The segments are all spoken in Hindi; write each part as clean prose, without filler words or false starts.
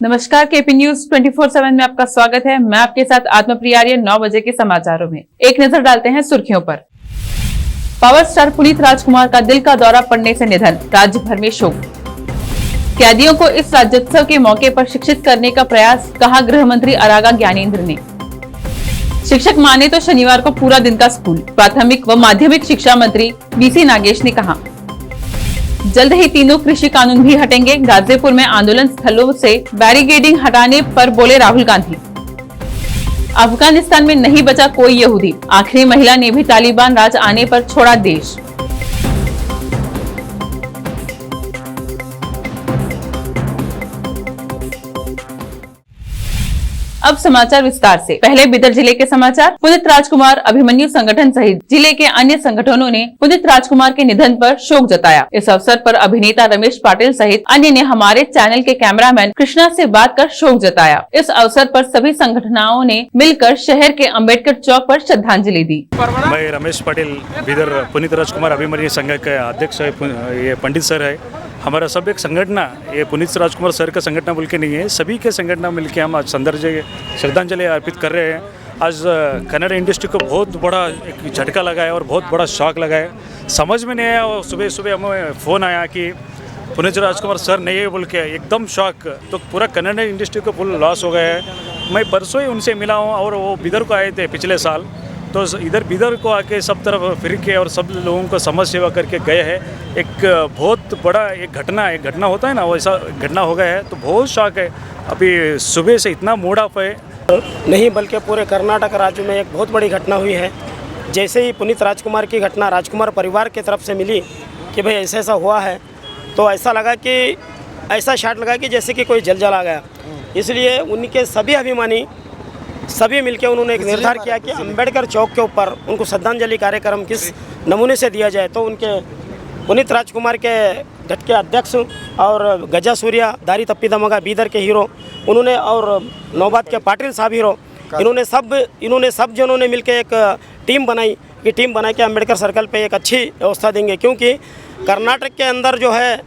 नमस्कार, केपी न्यूज 24/7 में आपका स्वागत है। मैं आपके साथ आत्मप्रिया आर्य। 9 बजे के समाचारों में एक नजर डालते हैं सुर्खियों पर। पावर स्टार पुनीत राजकुमार का दिल का दौरा पड़ने से निधन, राज्य भर में शोक। कैदियों को इस राज्योत्सव के मौके पर शिक्षित करने का प्रयास, कहा गृह मंत्री अरागा ज्ञानेंद्र ने। शिक्षक माने तो शनिवार को पूरा दिन का स्कूल, प्राथमिक व माध्यमिक शिक्षा मंत्री बीसी नागेश ने कहा। जल्द ही तीनों कृषि कानून भी हटेंगे, गाजीपुर में आंदोलन स्थलों से बैरिकेडिंग हटाने पर बोले राहुल गांधी। अफगानिस्तान में नहीं बचा कोई यहूदी, आखिरी महिला ने भी तालिबान राज आने पर छोड़ा देश। अब समाचार विस्तार से। पहले बिदर जिले के समाचार। पुनीत राजकुमार अभिमन्यु संगठन सहित जिले के अन्य संगठनों ने पुनीत राजकुमार के निधन पर शोक जताया। इस अवसर पर अभिनेता रमेश पाटिल सहित अन्य ने हमारे चैनल के कैमरामैन कृष्णा से बात कर शोक जताया। इस अवसर पर सभी संगठनों ने मिलकर शहर के अम्बेडकर चौक पर श्रद्धांजलि दी। मैं रमेश पाटिल बिदर पुनीत राजकुमार अभिमन्यु संघ के अध्यक्ष है, ये पंडित सर है। हमारा सब एक संगठन, ये पुनीत राजकुमार सर का संगठन बोल के नहीं है, सभी के संगठन मिलकर हम आज श्रद्धांजलि अर्पित कर रहे हैं। आज कन्नड़ इंडस्ट्री को बहुत बड़ा एक झटका लगा है और बहुत बड़ा शॉक लगा है। समझ में नहीं आया और सुबह सुबह हमें फ़ोन आया कि पुनीत राजकुमार सर नहीं है बोल के, एकदम शॉक। तो पूरा कन्नड़ इंडस्ट्री को फुल लॉस हो गया है। मैं परसों ही उनसे मिला हूँ और वो बिदर को आए थे पिछले साल, तो इधर बिदर को आके सब तरफ फिर के और सब लोगों को समाज सेवा करके गए हैं। एक बहुत बड़ा एक घटना होता है ना, वैसा घटना हो गया है, तो बहुत शौक है। अभी सुबह से इतना मूड ऑफ है नहीं, बल्कि पूरे कर्नाटक राज्य में एक बहुत बड़ी घटना हुई है। जैसे ही पुनीत राजकुमार की घटना राजकुमार परिवार की तरफ से मिली कि भाई ऐसा ऐसा हुआ है, तो ऐसा लगा कि ऐसा शॉट लगा कि जैसे कि कोई जल आ गया। इसलिए उनके सभी अभिमानी सभी मिलकर उन्होंने एक निर्धार किया कि अम्बेडकर चौक के ऊपर उनको श्रद्धांजलि कार्यक्रम किस नमूने से दिया जाए। तो उनके पुनीत राजकुमार के गठ के अध्यक्ष और गजा सूर्या दारी तप्पी दमगा बीदर के हीरो उन्होंने, और नौबाद के पाटिल साहब हीरो, इन्होंने सब जनों ने मिलकर एक टीम बनाई। ये टीम बना के अम्बेडकर सर्कल पे एक अच्छी व्यवस्था देंगे, क्योंकि कर्नाटक के अंदर जो है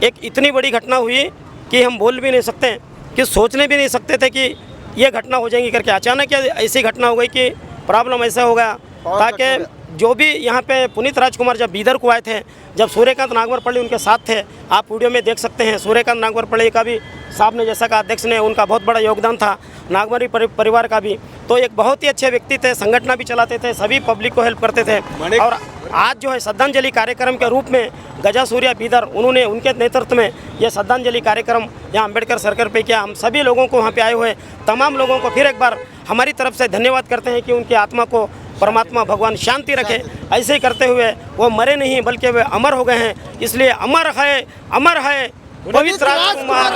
एक इतनी बड़ी घटना हुई कि हम बोल भी नहीं सकते, कि सोचने भी नहीं सकते थे कि ये घटना हो जाएगी करके। अचानक ऐसी घटना हो गई कि प्रॉब्लम ऐसा हो गया, ताकि जो भी यहाँ पे पुनीत राजकुमार जब बीदर को आए थे, जब सूर्यकांत नागवरपल्ली उनके साथ थे, आप वीडियो में देख सकते हैं। सूर्यकांत नागवरपल्ली का भी साहब ने जैसा कहा, अध्यक्ष ने, उनका बहुत बड़ा योगदान था, नागवरी परिवार का भी। तो एक बहुत ही अच्छे व्यक्ति थे, संगठन भी चलाते थे, सभी पब्लिक को हेल्प करते थे। और आज जो है श्रद्धांजलि कार्यक्रम के रूप में गजा सूर्या बीदर, उन्होंने उनके नेतृत्व में यह श्रद्धांजलि कार्यक्रम यहाँ अम्बेडकर सर्कल पे किया। हम सभी लोगों को वहाँ पे आए हुए तमाम लोगों को फिर एक बार हमारी तरफ से धन्यवाद करते हैं कि उनकी आत्मा को परमात्मा भगवान शांति रखे। ऐसे ही करते हुए वो मरे नहीं बल्कि वे अमर हो गए हैं। इसलिए अमर है पुनीत राजकुमार,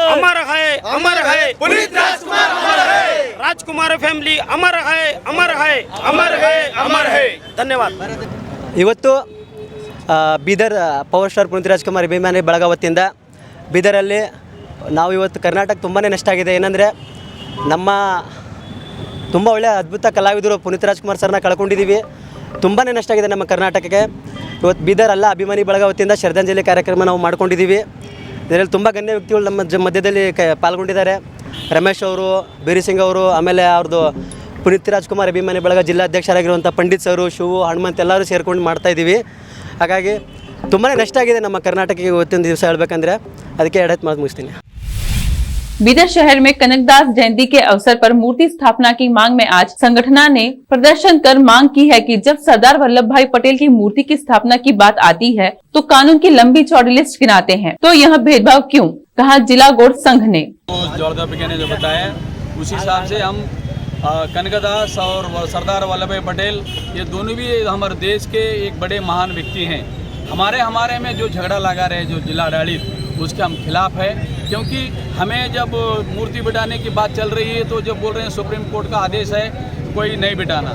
अमर है पुनीत राजकुमार, अमर है राजकुमार फैमिली, अमर है। धन्यवाद। ಇವತ್ತು ಬೀದರ್ ಪವರ್ ಸ್ಟಾರ್ ಪುನೀತ್ ರಾಜ್ಕುಮಾರ್ ಅಭಿಮಾನಿ ಬಳಗ ವತಿಯಿಂದ ಬೀದರಲ್ಲಿ ನಾವು ಇವತ್ತು ಕರ್ನಾಟಕ ತುಂಬಾ ನಷ್ಟ ಆಗಿದೆ. ಏನಂದರೆ ನಮ್ಮ ತುಂಬ ಒಳ್ಳೆಯ ಅದ್ಭುತ ಕಲಾವಿದರು ಪುನೀತ್ ರಾಜ್ಕುಮಾರ್ ಸರ್ನ ಕಳ್ಕೊಂಡಿದ್ದೀವಿ. ತುಂಬಾ ನಷ್ಟ ಆಗಿದೆ ನಮ್ಮ ಕರ್ನಾಟಕಕ್ಕೆ. ಇವತ್ತು ಬೀದರ್ ಎಲ್ಲ ಅಭಿಮಾನಿ ಬಳಗ ವತಿಯಿಂದ ಶ್ರದ್ಧಾಂಜಲಿ ಕಾರ್ಯಕ್ರಮ ನಾವು ಮಾಡ್ಕೊಂಡಿದ್ದೀವಿ. ಇದರಲ್ಲಿ ತುಂಬ ಗಣ್ಯ ವ್ಯಕ್ತಿಗಳು ನಮ್ಮ ಮಧ್ಯದಲ್ಲಿ ಪಾಲ್ಗೊಂಡಿದ್ದಾರೆ. ರಮೇಶ್ ಅವರು, ಬೀರಿ ಸಿಂಗ್ ಅವರು, ಆಮೇಲೆ ಅವ್ರದ್ದು ಪುನೀತ್ ರಾಜ್ಕುಮಾರ್ ಅಭಿಮಾನಿ ಬಳಗ ಜಿಲ್ಲಾಧ್ಯಕ್ಷರಾಗಿರುವಂಥ ಪಂಡಿತ್ ಸರು, ಶಿವು, ಹನುಮಂತ್ ಎಲ್ಲರೂ ಸೇರ್ಕೊಂಡು ಮಾಡ್ತಾಯಿದ್ದೀವಿ. ಹಾಗಾಗಿ ತುಂಬಾ ನಷ್ಟ ಆಗಿದೆ ನಮ್ಮ ಕರ್ನಾಟಕಕ್ಕೆ ಇವತ್ತಿನ ದಿವಸ ಹೇಳಬೇಕಂದ್ರೆ. ಅದಕ್ಕೆ 2 ಮಾತು ಮುಗಿಸ್ತೀನಿ. बीदर शहर में कनकदास जयंती के अवसर पर मूर्ति स्थापना की मांग में आज संगठन ने प्रदर्शन कर मांग की है कि जब सरदार वल्लभ भाई पटेल की मूर्ति की स्थापना की बात आती है तो कानून की लंबी चौड़ी लिस्ट गिनाते हैं, तो यह भेदभाव क्यों, कहा जिला गोड़ संघ ने। ने जो बताया उसी हिसाब से हम कनकदास और सरदार वल्लभ भाई पटेल, ये दोनों भी हमारे देश के एक बड़े महान व्यक्ति हैं। हमारे में जो झगड़ा लगा रहे जो जिला आड़ित, उसके हम खिलाफ है। क्योंकि हमें जब मूर्ति बिठाने की बात चल रही है तो जब बोल रहे हैं सुप्रीम कोर्ट का आदेश है कोई नहीं बिठाना,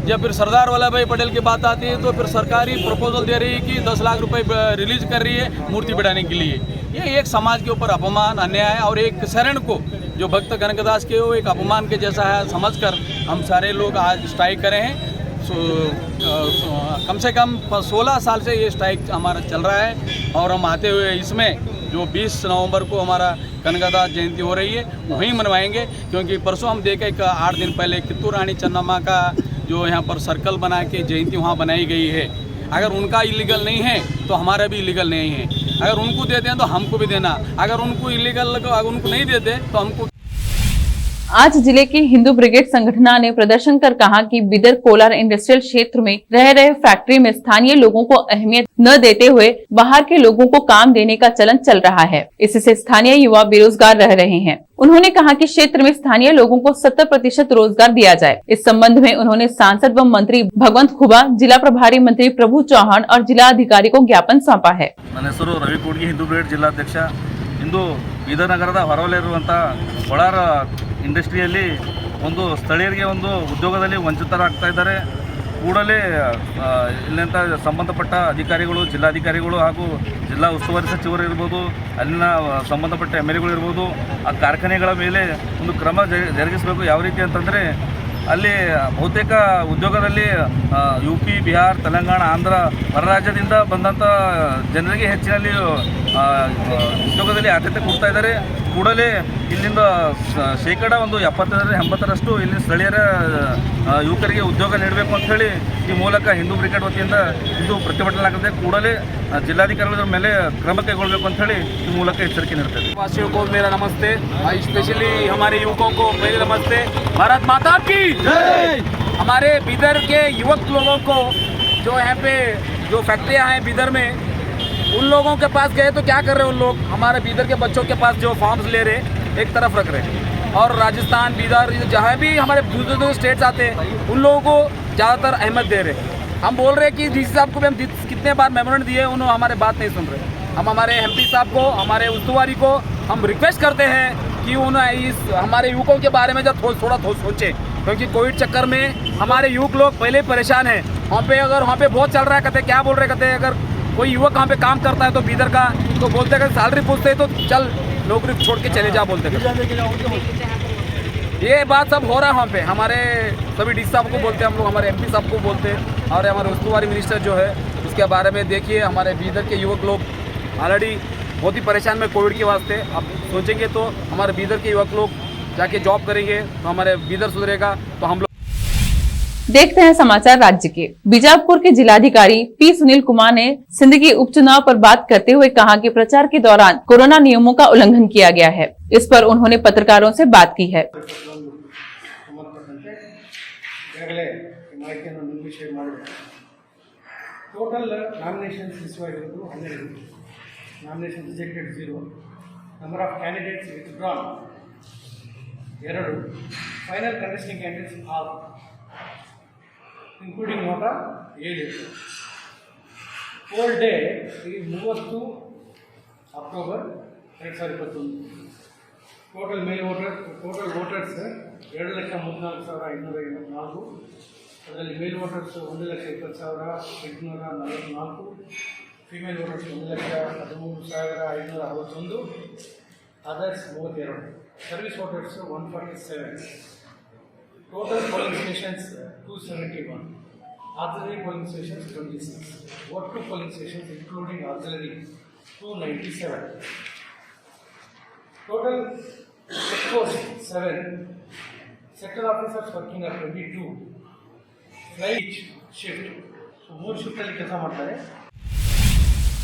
जब फिर सरदार वल्लभ भाई पटेल की बात आती है तो फिर सरकारी प्रपोजल दे रही है कि 10 लाख रुपए रिलीज कर रही है मूर्ति बिठाने के लिए। ये एक समाज के ऊपर अपमान, अन्याय और एक शरण को जो भक्त कनकदास के वो एक अपमान के जैसा है समझकर हम सारे लोग आज स्ट्राइक करे हैं। कम से कम 16 साल से ये स्ट्राइक हमारा चल रहा है और हम आते हुए इसमें जो 20 नवंबर को हमारा कनकदास जयंती हो रही है वहीं मनवाएंगे, क्योंकि परसों हम देखे 8 दिन पहले कित्तूर रानी चन्नम्मा का जो यहाँ पर सर्कल बना के जयंती वहाँ बनाई गई है। अगर उनका इलीगल नहीं है तो हमारा भी इलीगल नहीं है। अगर उनको देते हैं तो हमको भी देना, अगर उनको इलीगल अगर उनको नहीं देते तो हमको। आज जिले की हिंदू ब्रिगेड संगठन ने प्रदर्शन कर कहा कि बिदर कोलार इंडस्ट्रियल क्षेत्र में रह रहे फैक्ट्री में स्थानीय लोगों को अहमियत न देते हुए बाहर के लोगों को काम देने का चलन चल रहा है। इससे स्थानीय युवा बेरोजगार रह रहे हैं। उन्होंने कहा कि क्षेत्र में स्थानीय लोगों को 70% रोजगार दिया जाए। इस संबंध में उन्होंने सांसद व मंत्री भगवंत खुबा, जिला प्रभारी मंत्री प्रभु चौहान और जिला अधिकारी को ज्ञापन सौंपा है। रवि कोडगी हिंदू ब्रिगेड जिलाध्यक्ष। ಇಂದು ಬೀದರ್ ನಗರದ ಹೊರವಲಯವಿರುವಂಥ ಕೋಲಾರ ಇಂಡಸ್ಟ್ರಿಯಲ್ಲಿ ಒಂದು ಸ್ಥಳೀಯರಿಗೆ ಒಂದು ಉದ್ಯೋಗದಲ್ಲಿ ವಂಚಿತರಾಗ್ತಾ ಇದ್ದಾರೆ. ಕೂಡಲೇ ಇಲ್ಲಿಂದ ಸಂಬಂಧಪಟ್ಟ ಅಧಿಕಾರಿಗಳು, ಜಿಲ್ಲಾಧಿಕಾರಿಗಳು ಹಾಗೂ ಜಿಲ್ಲಾ ಉಸ್ತುವಾರಿ ಸಚಿವರು ಇರ್ಬೋದು, ಅಲ್ಲಿನ ಸಂಬಂಧಪಟ್ಟ MLAಗಳು ಇರ್ಬೋದು, ಆ ಕಾರ್ಖಾನೆಗಳ ಮೇಲೆ ಒಂದು ಕ್ರಮ ಜರುಗಿಸಬೇಕು. ಯಾವ ರೀತಿ ಅಂತಂದರೆ ಅಲ್ಲಿ ಬಹುತೇಕ ಉದ್ಯೋಗದಲ್ಲಿ UP, ಬಿಹಾರ್, ತೆಲಂಗಾಣ, ಆಂಧ್ರ ಹೊರ ರಾಜ್ಯದಿಂದ ಬಂದಂಥ ಜನರಿಗೆ ಹೆಚ್ಚಿನಲ್ಲಿ ಉದ್ಯೋಗದಲ್ಲಿ ಆದ್ಯತೆ ಕೊಡ್ತಾ ಇದ್ದಾರೆ. ಕೂಡಲೇ ಇಲ್ಲಿಂದ ಶೇಕಡ ಒಂದು 70-80ರಷ್ಟು ಇಲ್ಲಿ ಸ್ಥಳೀಯರ ಯುವಕರಿಗೆ ಉದ್ಯೋಗ ನೀಡಬೇಕು ಅಂತ ಹೇಳಿ ಈ ಮೂಲಕ ಹಿಂದೂ ಬ್ರಿಗೇಡ್ ವತಿಯಿಂದ ಇದು ಪ್ರತಿಭಟನೆ ಆಗುತ್ತೆ. ಕೂಡಲೇ जिलाधिकारियों ಮೇಲೆ ಕ್ರಮ ಕೈಗೊಳ್ಳಬೇಕು ಅಂತ ಹೇಳಿ ಈ ಮೂಲಕ ಎಚ್ಚರಿಕೆ ನೀಡುತ್ತೇವೆ. वासियों को मेरा नमस्ते, स्पेशली हमारे युवकों को मेरा नमस्ते। भारत माता की जय। हमारे बीदर के युवक लोगों को जो यहाँ पे जो फैक्ट्रियाँ हैं बीदर में, उन लोगों के पास गए तो क्या कर रहे हैं उन लोग, हमारे बीदर के बच्चों के पास जो फॉर्म्स ले रहे एक तरफ रख रहे हैं, और राजस्थान, बीदर, जहाँ भी हमारे दूसरे स्टेट्स आते हैं उन लोगों को ज़्यादातर अहमियत दे रहे हैं। हम बोल रहे हैं कि DC साहब को भी हम कितने बार मेमोरेंडम दिए, उन्होंने हमारे बात नहीं सुन रहे। हम हमारे MP साहब को, हमारे उस्तुवारी को हम रिक्वेस्ट करते हैं कि उन्हें इस हमारे युवकों के बारे में जब थोड़ा सोचें, क्योंकि कोविड चक्कर में हमारे युवक लोग पहले परेशान हैं। वहाँ पे अगर वहाँ पे बहुत चल रहा है, कहते क्या बोल रहे, कहते अगर कोई युवक वहाँ पे काम करता है तो बीदर का, तो बोलते अगर सैलरी पूछते तो चल नौकरी छोड़ के चले जा बोलते। ये बात सब हो रहा है वहाँ पे। हमारे सभी DC साहब को बोलते हैं हम लोग, हमारे MP साहब को बोलते हैं, और हमारे उस्तुवारी मिनिस्टर जो है उसके बारे में देखिए। हमारे बीदर के युवक लोग ऑलरेडी बहुत ही परेशान में कोविड के वास्ते। अब सोचेंगे तो हमारे बीदर के युवक लोग जाके जॉब करेंगे तो हमारे बीदर सुधरेगा। तो हम लोग देखते हैं समाचार राज्य के। बीजापुर के जिलाधिकारी P सुनील कुमार ने सिंदगी उपचुनाव पर बात करते हुए कहा कि प्रचार के दौरान कोरोना नियमों का उल्लंघन किया गया है। इस पर उन्होंने पत्रकारों से बात की है। Total nominations received 100, nomination rejected 0, number of candidates withdrawn 2, final contesting candidates all including nota 7. Poll day is 30 October 2021. Total male voters 2,34,504. ಅದರಲ್ಲಿ male voters 1,20,20,844, female voters 1,13,561, others 32, service voters 147. Total polling stations 271, auxiliary polling stations 26, vote to polling stations including auxiliary 297. Total check posts 7, sector officers working are 22, flight shift, so 3 shift ಅಲ್ಲಿ ಕೆಲಸ ಮಾಡ್ತಾರೆ.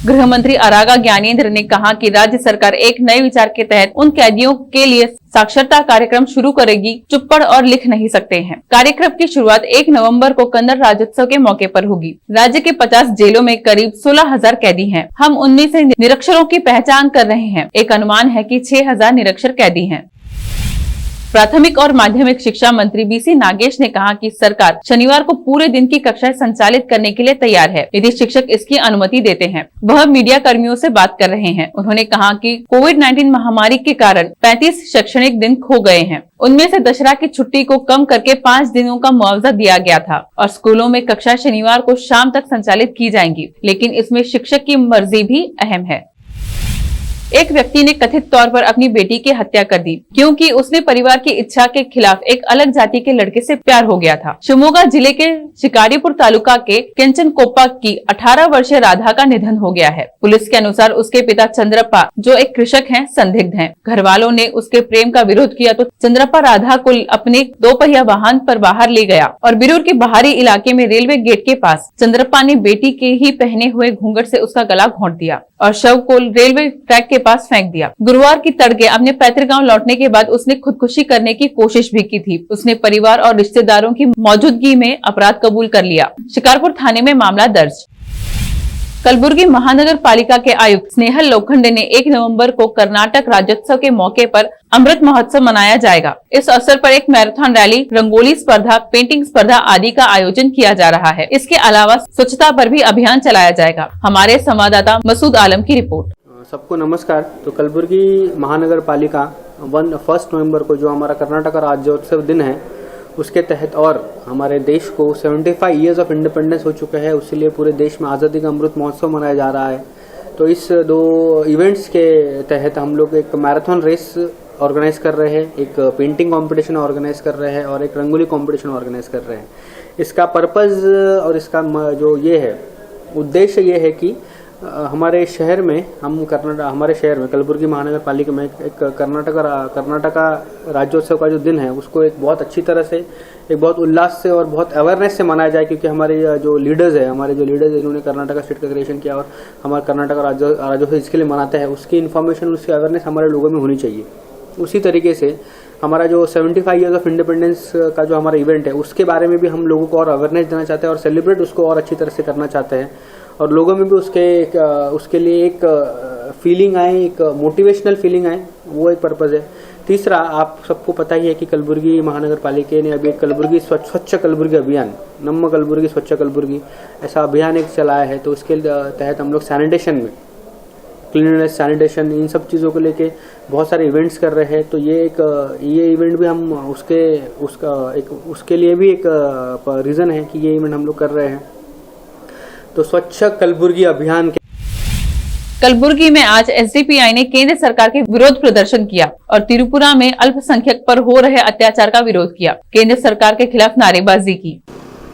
गृह मंत्री आरागा ज्ञानेंद्र ने कहा कि राज्य सरकार एक नए विचार के तहत उन कैदियों के लिए साक्षरता कार्यक्रम शुरू करेगी जो पढ़ और लिख नहीं सकते हैं। कार्यक्रम की शुरुआत 1 नवंबर को कन्नड़ राज्योत्सव के मौके पर होगी। राज्य के 50 जेलों में करीब 16,000 कैदी हैं। हम उनमें से निरक्षरों की पहचान कर रहे हैं। एक अनुमान है कि 6,000 निरक्षर कैदी हैं। प्राथमिक और माध्यमिक शिक्षा मंत्री BC नागेश ने कहा कि सरकार शनिवार को पूरे दिन की कक्षाएं संचालित करने के लिए तैयार है, यदि शिक्षक इसकी अनुमति देते हैं। वह मीडिया कर्मियों से बात कर रहे हैं। उन्होंने कहा कि कोविड-19 महामारी के कारण 35 शैक्षणिक दिन खो गए हैं। उनमें से दशहरा की छुट्टी को कम करके 5 दिनों का मुआवजा दिया गया था और स्कूलों में कक्षा शनिवार को शाम तक संचालित की जाएंगी, लेकिन इसमें शिक्षक की मर्जी भी अहम है। एक व्यक्ति ने कथित तौर पर अपनी बेटी की हत्या कर दी क्योंकि उसने परिवार की इच्छा के खिलाफ एक अलग जाति के लड़के से प्यार हो गया था। शिवमोगा जिले के शिकारीपुर तालुका के केंचन कोप्पा की 18 वर्षीय राधा का निधन हो गया है। पुलिस के अनुसार उसके पिता चंद्रप्पा, जो एक कृषक हैं, संदिग्ध हैं। घर वालों ने उसके प्रेम का विरोध किया तो चंद्रप्पा राधा को अपने 2 पहिया वाहन पर बाहर ले गया और बिरूर के बाहरी इलाके में रेलवे गेट के पास चंद्रप्पा ने बेटी के ही पहने हुए घूंघट से उसका गला घोंट दिया और शव को रेलवे ट्रैक के पास फेंक दिया। गुरुवार की तड़के अपने पैतृक गांव लौटने के बाद उसने खुदकुशी करने की कोशिश भी की थी। उसने परिवार और रिश्तेदारों की मौजूदगी में अपराध कबूल कर लिया। शिकारपुर थाने में मामला दर्ज। कलबुर्गी महानगर पालिका के आयुक्त स्नेहल लोखंडे ने 1 नवंबर को कर्नाटक राज्योत्सव के मौके पर अमृत महोत्सव मनाया जाएगा। इस अवसर पर एक मैराथन रैली, रंगोली स्पर्धा, पेंटिंग स्पर्धा आदि का आयोजन किया जा रहा है। इसके अलावा स्वच्छता पर भी अभियान चलाया जाएगा। हमारे संवाददाता मसूद आलम की रिपोर्ट। सबको नमस्कार। तो कलबुर्गी महानगर पालिका 1 नवंबर को जो हमारा कर्नाटक राज्योत्सव दिन है उसके तहत और हमारे देश को 75 ईयर्स ऑफ इंडिपेंडेंस हो चुका है, उसके पूरे देश में आज़ादी का अमृत महोत्सव मनाया जा रहा है। तो इस 2 इवेंट्स के तहत हम लोग एक मैराथन रेस ऑर्गेनाइज कर रहे हैं, एक पेंटिंग कंपटीशन ऑर्गेनाइज कर रहे हैं और एक रंगोली कंपटीशन ऑर्गेनाइज कर रहे हैं। इसका पर्पज़ और इसका जो ये है उद्देश्य ये है कि हमारे शहर में हमारे शहर में कलबुर्गी महानगर पालिका में एक कर्नाटका राज्योत्सव का जो दिन है उसको एक बहुत अच्छी तरह से, एक बहुत उल्लास से और बहुत अवेयरनेस से मनाया जाए, क्योंकि हमारे जो लीडर्स है इन्होंने कर्नाटका स्टेट का क्रिएशन किया और हमारे कर्नाटका राज्योत्सव जिसके लिए मनाते हैं उसकी इन्फॉर्मेशन, उसकी अवेयरनेस हमारे लोगों में होनी चाहिए। उसी तरीके से हमारा जो 75 ईयर्स ऑफ इंडिपेंडेंस का जो हमारा इवेंट है उसके बारे में भी हम लोगों को और अवेयरनेस देना चाहते हैं और सेलिब्रेट उसको और अच्छी तरह से करना चाहते हैं और लोगों में भी उसके लिए एक फीलिंग आए, एक मोटिवेशनल फीलिंग आए, वो एक पर्पज़ है। तीसरा, आप सबको पता ही है कि कलबुर्गी महानगर पालिका ने अभी एक कलबुर्गी स्वच्छ कलबुर्गी अभियान, नम्म कलबुर्गी स्वच्छ कलबुर्गी ऐसा अभियान एक चलाया है। तो उसके तहत हम लोग सैनिटेशन में, क्लीननेस, सैनिटेशन, इन सब चीज़ों को लेके बहुत सारे इवेंट्स कर रहे हैं। तो ये इवेंट भी हम उसके लिए भी एक रीज़न है कि ये इवेंट हम लोग कर रहे हैं। तो स्वच्छ कलबुर्गी अभियान के कलबुर्गी में आज एसडीपीआई ने केंद्र सरकार के विरोध प्रदर्शन किया और तिरुपुरा में अल्पसंख्यक पर हो रहे अत्याचार का विरोध किया। केंद्र सरकार के खिलाफ नारेबाजी की।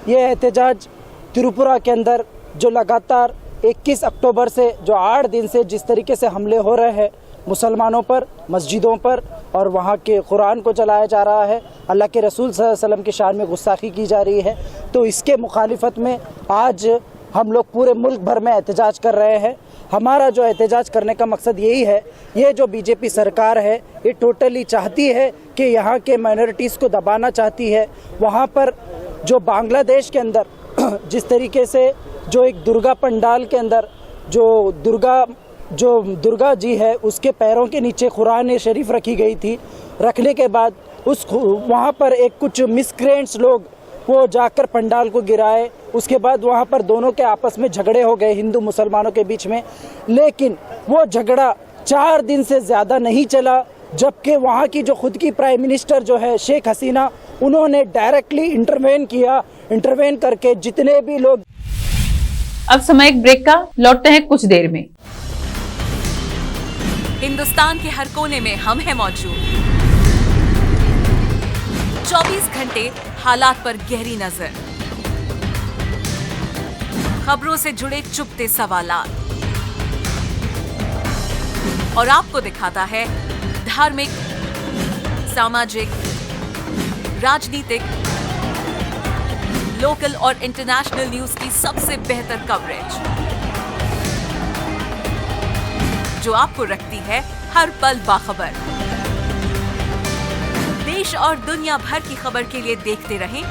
ये एहतजाज त्रिपुरा के अंदर जो लगातार 21 अक्टूबर से जो 8 दिन से जिस तरीके से हमले हो रहे हैं मुसलमानों पर, मस्जिदों पर और वहाँ के कुरान को जलाया जा रहा है, अल्लाह के रसूल सल्लल्लाहु अलैहि वसल्लम की शान में गुस्ताखी की जा रही है। तो इसके मुखालिफत में आज हम लोग पूरे मुल्क भर में एहतजाज कर रहे हैं। हमारा जो एहतजाज करने का मकसद यही है, ये जो बीजेपी सरकार है ये टोटली चाहती है कि यहाँ के माइनॉरिटीज़ को दबाना चाहती है। वहाँ पर जो बांग्लादेश के अंदर जिस तरीके से जो एक दुर्गा पंडाल के अंदर जो दुर्गा जी है उसके पैरों के नीचे कुरान शरीफ रखी गई थी, रखने के बाद वहाँ पर एक कुछ मिसक्रेंट्स लोग वो जाकर पंडाल को गिराए। उसके बाद वहाँ पर दोनों के आपस में झगड़े हो गए हिंदू मुसलमानों के बीच में, लेकिन वो झगड़ा 4 दिन से ज़्यादा नहीं चला, जबकि वहाँ की जो खुद की प्राइम मिनिस्टर जो है शेख हसीना, उन्होंने डायरेक्टली इंटरवेन करके जितने भी लोग। अब समय एक ब्रेक का, लौटते हैं कुछ देर में। हिंदुस्तान के हर कोने में हम हैं मौजूद, 24 घंटे हालात पर गहरी नजर, खबरों से जुड़े चुपते सवालात और आपको दिखाता है धार्मिक, सामाजिक, राजनीतिक, लोकल और इंटरनेशनल न्यूज की सबसे बेहतर कवरेज, जो आपको रखती है हर पल बाखबर। देश और दुनिया भर की खबर के लिए देखते रहें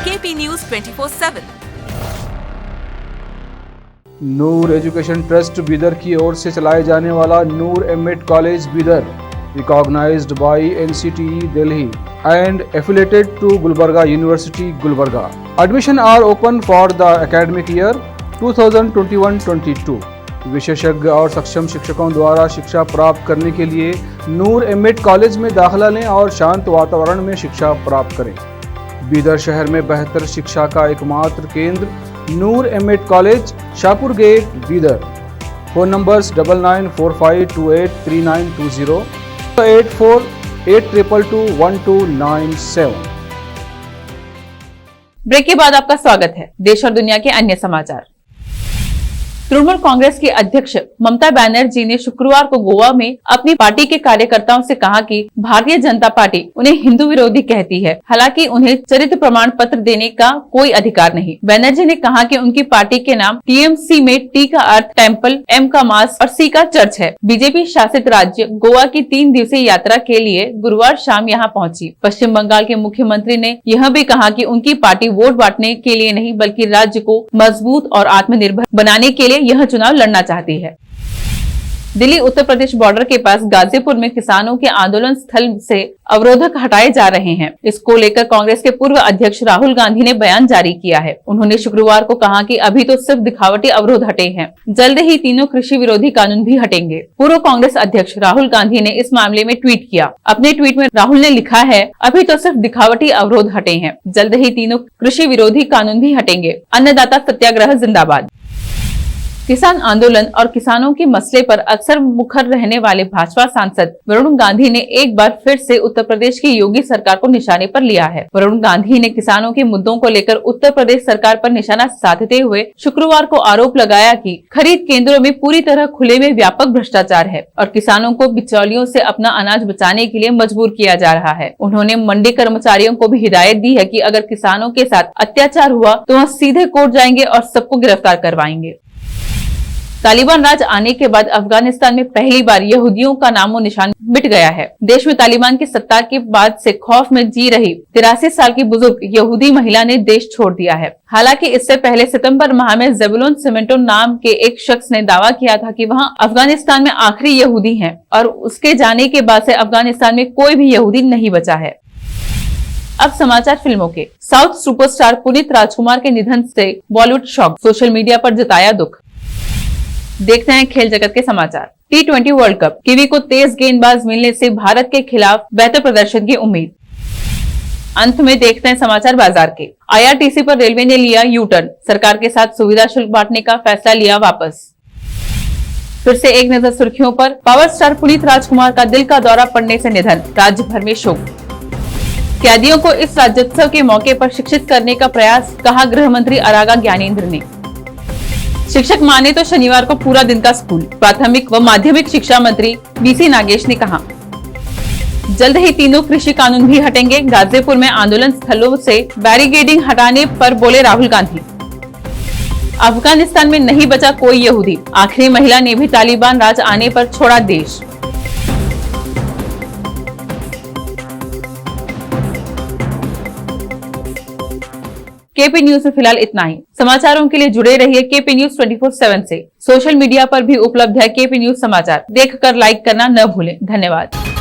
KP news 24/7। Noor education trust Bidar की ओर से चलाए जाने वाला Noor MEd college Bidar, recognised by NCTE Delhi and affiliated to Gulbarga University, Gulbarga. Admission are open for the academic year 2021-22. विशेषज्ञ और सक्षम शिक्षकों द्वारा शिक्षा प्राप्त करने के लिए नूर एमएड कॉलेज में दाखिला लें और शांत वातावरण में शिक्षा प्राप्त करें। बीदर शहर में बेहतर शिक्षा का एकमात्र केंद्र Noor MEd college, Shahpur gate, Bidar. Phone numbers 9945283920, 8482221297। Break के बाद आपका स्वागत है। देश और दुनिया के अन्य समाचार। तृणमूल कांग्रेस की अध्यक्ष ममता बनर्जी ने शुक्रवार को गोवा में अपनी पार्टी के कार्यकर्ताओं से कहा कि भारतीय जनता पार्टी उन्हें हिंदू विरोधी कहती है, हालांकि उन्हें चरित्र प्रमाण पत्र देने का कोई अधिकार नहीं। बनर्जी ने कहा कि उनकी पार्टी के नाम टीएमसी में टी का अर्थ टेम्पल, एम का मास और सी का चर्च है। बीजेपी शासित राज्य गोवा की 3 दिवसीय यात्रा के लिए गुरुवार शाम यहाँ पहुंची। पश्चिम बंगाल के मुख्यमंत्री ने यह भी कहा कि उनकी पार्टी वोट बांटने के लिए नहीं बल्कि राज्य को मजबूत और आत्मनिर्भर बनाने के लिए यह चुनाव लड़ना चाहती है। दिल्ली उत्तर प्रदेश बॉर्डर के पास गाजीपुर में किसानों के आंदोलन स्थल से अवरोधक हटाए जा रहे हैं। इसको लेकर कांग्रेस के पूर्व अध्यक्ष राहुल गांधी ने बयान जारी किया है। उन्होंने शुक्रवार को कहा कि अभी तो सिर्फ दिखावटी अवरोध हटे हैं, जल्द ही तीनों कृषि विरोधी कानून भी हटेंगे। पूर्व कांग्रेस अध्यक्ष राहुल गांधी ने इस मामले में ट्वीट किया। अपने ट्वीट में राहुल ने लिखा है, अभी तो सिर्फ दिखावटी अवरोध हटे हैं, जल्द ही तीनों कृषि विरोधी कानून भी हटेंगे। अन्नदाता सत्याग्रह जिंदाबाद। किसान आंदोलन और किसानों के मसले पर अक्सर मुखर रहने वाले भाजपा सांसद वरुण गांधी ने एक बार फिर से उत्तर प्रदेश की योगी सरकार को निशाने पर लिया है। वरुण गांधी ने किसानों के मुद्दों को लेकर उत्तर प्रदेश सरकार पर निशाना साधते हुए शुक्रवार को आरोप लगाया कि खरीद केंद्रों में पूरी तरह खुले में व्यापक भ्रष्टाचार है और किसानों को बिचौलियों से अपना अनाज बचाने के लिए मजबूर किया जा रहा है। उन्होंने मंडी कर्मचारियों को भी हिदायत दी है कि अगर किसानों के साथ अत्याचार हुआ तो वह सीधे कोर्ट जाएंगे और सबको गिरफ्तार करवाएंगे। तालिबान राज आने के बाद अफगानिस्तान में पहली बार यहूदियों का नामो निशान मिट गया है। देश में तालिबान की सत्ता के बाद से खौफ में जी रही 83 साल की बुजुर्ग यहूदी महिला ने देश छोड़ दिया है। हालांकि इससे पहले सितंबर माह में ज़ेबुलोन सिमेंटो नाम के एक शख्स ने दावा किया था कि वहां अफगानिस्तान में आखिरी यहूदी हैं और उसके जाने के बाद से अफगानिस्तान में कोई भी यहूदी नहीं बचा है। अब समाचार फिल्मों के। साउथ सुपरस्टार पुनीत राजकुमार के निधन से बॉलीवुड शॉक, सोशल मीडिया पर जताया दुख। देखते हैं खेल जगत के समाचार। T20 वर्ल्ड कप, कीवी को तेज गेंदबाज मिलने से भारत के खिलाफ बेहतर प्रदर्शन की उम्मीद। अंत में देखते हैं समाचार बाजार के। IRTC पर रेलवे ने लिया यू-टर्न, सरकार के साथ सुविधा शुल्क बांटने का फैसला लिया वापस। फिर से एक नजर सुर्खियों पर। पावर स्टार पुनीत राजकुमार का दिल का दौरा पड़ने से निधन, राज्य भर में शोक। कैदियों को इस राज्योत्सव के मौके पर शिक्षित करने का प्रयास, कहा गृह मंत्री आरागा ज्ञानेंद्र ने। शिक्षक माने तो शनिवार को पूरा दिन का स्कूल, प्राथमिक व माध्यमिक शिक्षा मंत्री BC नागेश ने कहा। जल्द ही तीनों कृषि कानून भी हटेंगे, गाजीपुर में आंदोलन स्थलों से बैरिकेडिंग हटाने पर बोले राहुल गांधी। अफगानिस्तान में नहीं बचा कोई यहूदी, आखिरी महिला ने भी तालिबान राज आने पर छोड़ा देश। केपी न्यूज में फिलहाल इतना ही। समाचारों के लिए जुड़े रहिए केपी न्यूज 24/7 से। सोशल मीडिया पर भी उपलब्ध है केपी न्यूज समाचार, देखकर लाइक करना न भूलें। धन्यवाद।